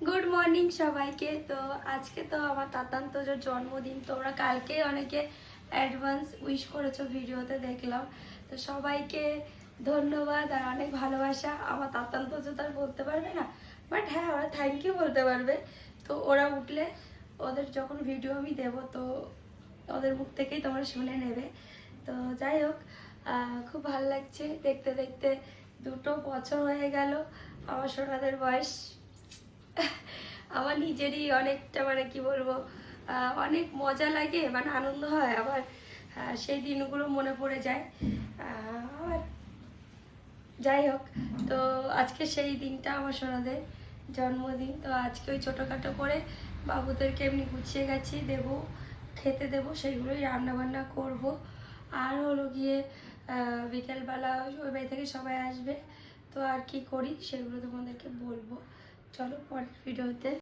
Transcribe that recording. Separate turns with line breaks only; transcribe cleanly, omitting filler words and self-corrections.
Good morning সবাইকে। তো আজকে তো আমার তাতান্তজোর জন্মদিন। তোমরা কালকে অনেকে অ্যাডভান্স উইশ করেছো, ভিডিওতে দেখলাম। তো সবাইকে ধন্যবাদ আর অনেক ভালোবাসা। আমার তাতান্তজো তার বলতে পারবে না, বাট হ্যাঁ ওরা থ্যাংক ইউ বলতে পারবে। তো ওরা উঠলে ওদের যখন ভিডিও আমি দেবো তো ওদের মুখ থেকেই তোমরা শুনে নেবে। তো যাই হোক, খুব ভালো লাগছে দেখতে দেখতে 2 বছর হয়ে গেল আমার সোনাদের বয়স। আমার নিজেরই অনেকটা মানে কি বলবো, অনেক মজা লাগে, মানে আনন্দ হয়। আবার সেই দিনগুলো মনে পড়ে যায়। আর যাই হোক, তো আজকে সেই দিনটা আমার সোনাদের জন্মদিন। তো আজকে ওই ছোটোখাটো করে বাবুদেরকে এমনি গুছিয়ে গেছি, দেবো খেতে দেবো, সেইগুলোই রান্নাবান্না করব। আর হলো গিয়ে বিকেলবেলা ওই বাড়ি থেকে সবাই আসবে। তো আর কি করি সেগুলো তোমাদেরকে বলবো। চলো পরের ভিডিওতে।